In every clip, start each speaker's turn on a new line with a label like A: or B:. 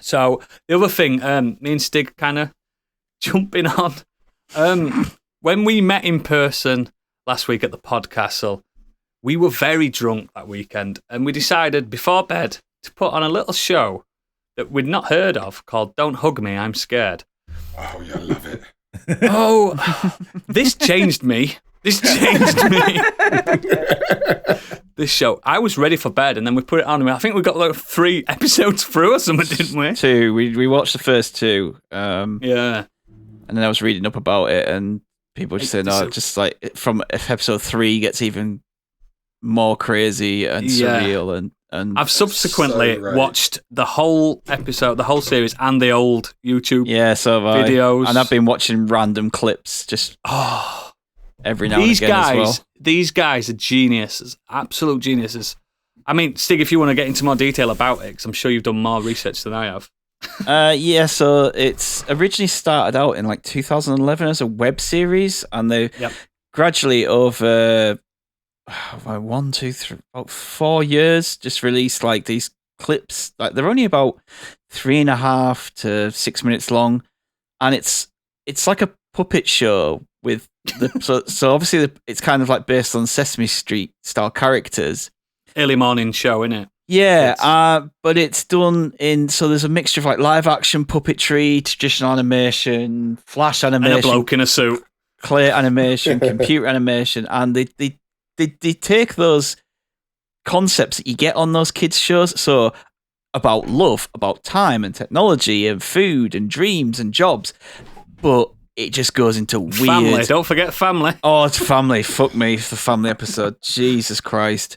A: So the other thing, me and Stig kind of jumping on. When we met in person last week at the Podcastle, we were very drunk that weekend, and we decided before bed to put on a little show that we'd not heard of called Don't Hug Me, I'm Scared.
B: Oh, yeah, I love it.
A: Oh, this changed me. This show. I was ready for bed, and then we put it on. I think we got like 3 episodes through or something, didn't we?
C: 2. We watched the first 2.
A: Yeah.
C: And then I was reading up about it, and people just saying, just like from episode 3 gets even more crazy and surreal. And
A: I've subsequently watched the whole episode, the whole series, and the old YouTube videos.
C: And I've been watching random clips just every now and again as well.
A: These guys are geniuses, absolute geniuses. I mean, Stig, if you want to get into more detail about it, because I'm sure you've done more research than I have.
C: So it's originally started out in like 2011 as a web series, and they gradually over 1, 2, 3, about 4 years just released like these clips. Like they're only about 3.5 to 6 minutes long, and it's like a puppet show with the so obviously it's kind of like based on Sesame Street style characters.
A: Early morning show, innit?
C: Yeah, but it's done in, so there's a mixture of like live action puppetry, traditional animation, flash animation,
A: and a bloke in a suit,
C: clay animation, computer animation, and they take those concepts that you get on those kids shows, so about love, about time and technology and food and dreams and jobs, but it just goes into weird...
A: Family, don't forget family.
C: Oh, it's family. Fuck me for the family episode. Jesus Christ.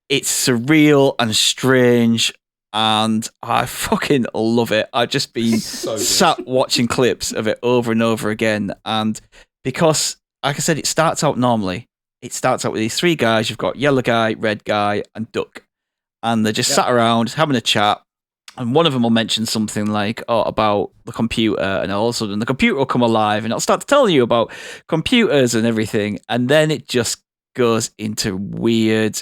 C: It's surreal and strange, and I fucking love it. I've just been sat watching clips of it over and over again, and because, like I said, it starts out normally. It starts out with these 3 guys. You've got yellow guy, red guy, and duck, and they're just sat around having a chat. And one of them will mention something like, about the computer, and all of a sudden the computer will come alive, and it'll start to tell you about computers and everything, and then it just goes into weird,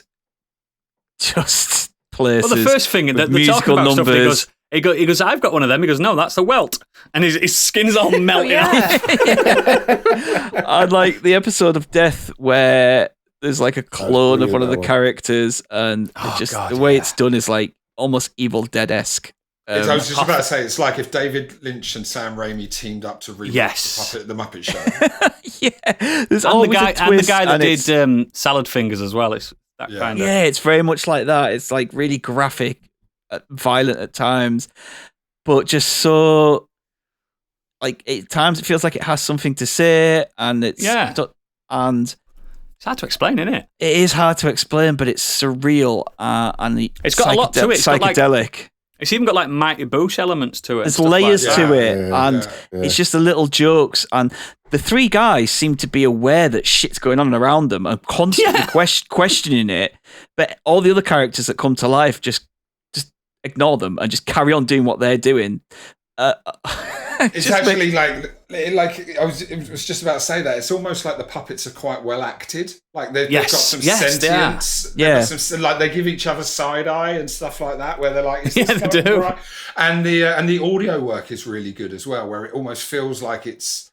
C: just places.
A: Well, the first thing that they're talking about numbers. Stuff, he goes, I've got one of them. He goes, no, that's a welt, and his skin's all melting off.
C: I like the episode of Death where there's like a clone of one of the characters, and the way it's done is like almost Evil Dead-esque.
B: I was just about to say, it's like if David Lynch and Sam Raimi teamed up to remake the Muppet Show.
C: There's
A: and
C: always
A: the guy that did Salad Fingers as well. It's that kind of.
C: Yeah, it's very much like that. It's like really graphic, violent at times, but just so like at times it feels like it has something to say, and it's and.
A: It's hard to explain, isn't it?
C: It is hard to explain, but it's surreal and
A: it's got a lot to it. It's
C: psychedelic.
A: It's even got like Mighty Boosh elements to it.
C: There's layers to it, and it's just the little jokes. And the 3 guys seem to be aware that shit's going on around them and constantly questioning it. But all the other characters that come to life just ignore them and just carry on doing what they're doing.
B: It's actually like I was just about to say that it's almost like the puppets are quite well acted. Like they've got some sentience. Like they give each other side eye and stuff like that. Where they're like,
A: they do.
B: Right? And the audio work is really good as well. Where it almost feels like it's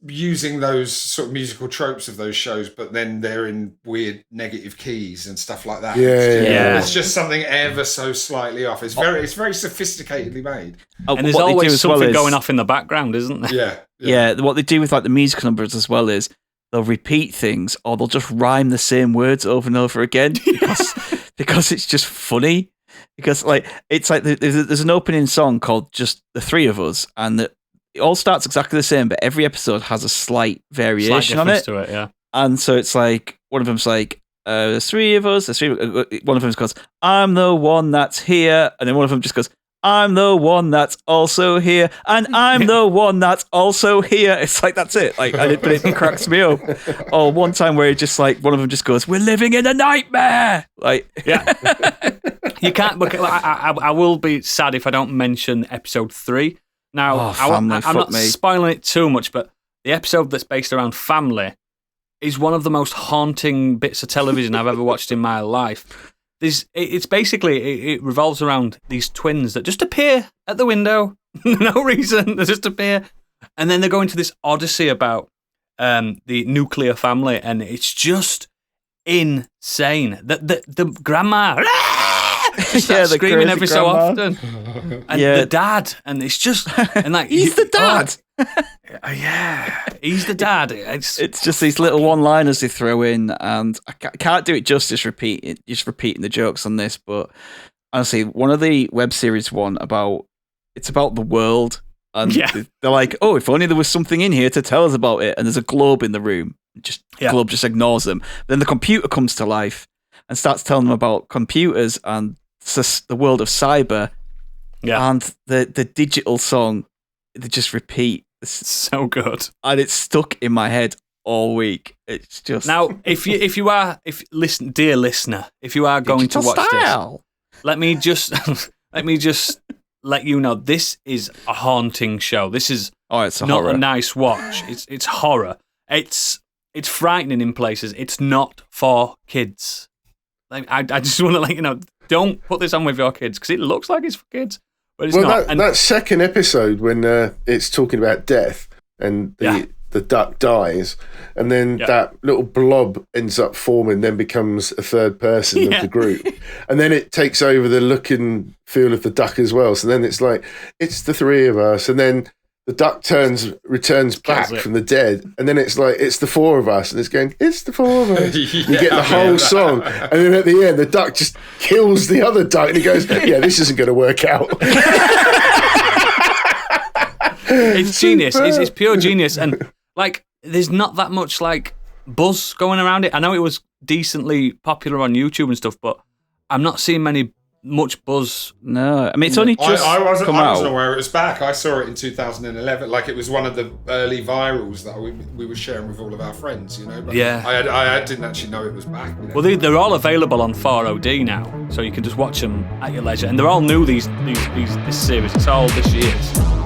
B: using those sort of musical tropes of those shows, but then they're in weird negative keys and stuff like that. It's just something ever so slightly off. It's very sophisticatedly made.
A: And there's always something going off in the background, isn't there?
C: Yeah. What they do with like the musical numbers as well is they'll repeat things, or they'll just rhyme the same words over and over again because it's just funny. Because like it's like there's an opening song called Just the Three of Us, and it all starts exactly the same, but every episode has a slight variation on it.
A: To it, yeah.
C: And so it's like, one of them's like, there's 3 of us, one of them goes, I'm the one that's here, and then one of them just goes, I'm the one that's also here, and I'm the one that's also here. It's like, that's it. Like, but it cracks me up. Or one time where it just like, one of them just goes, we're living in a nightmare. Like,
A: you can't, but I will be sad if I don't mention episode 3. Now, I'm not spoiling it too much, but the episode that's based around family is one of the most haunting bits of television I've ever watched in my life. it's basically it revolves around these twins that just appear at the window, no reason, they just appear, and then they go into this odyssey about the nuclear family, and it's just insane. The grandma just starts screaming every so often, and the dad, and it's just and like
C: he's the dad.
A: Yeah, he's the dad.
C: It's just these little one-liners they throw in, and I can't do it justice repeating the jokes on this. But honestly, one of the web series about the world, and they're like, "Oh, if only there was something in here to tell us about it." And there's a globe in the room. Globe just ignores them. Then the computer comes to life and starts telling them about computers and the world of cyber. Yeah, and the digital song. They just repeat.
A: It's so good,
C: and it's stuck in my head all week. It's just
A: now. If dear listener, if you are going to watch this, let me just let you know this is a haunting show. This is
C: it's
A: not
C: horror.
A: A nice watch. It's horror. It's frightening in places. It's not for kids. Like I just want to let you know, don't put this on with your kids because it looks like it's for kids. But it's not.
D: That second episode when it's talking about death and the duck dies, and then that little blob ends up forming, then becomes a third person of the group, and then it takes over the look and feel of the duck as well. So then it's like it's the three of us, and then the duck returns back from the dead, and then it's like it's the four of us, and it's going, it's the four of us. You get the whole song, and then at the end, the duck just kills the other duck, and he goes, "Yeah, this isn't going to work out."
A: It's genius. It's pure genius, and like, there's not that much like buzz going around it. I know it was decently popular on YouTube and stuff, but I'm not seeing much buzz.
C: No, I mean it's only just
B: I wasn't
C: out.
B: aware it was back. I saw it in 2011. Like it was one of the early virals that we were sharing with all of our friends, you know. But I didn't actually know it was back. You know?
A: Well, they're all available on 4OD now, so you can just watch them at your leisure, and they're all new. This series, it's all this year's.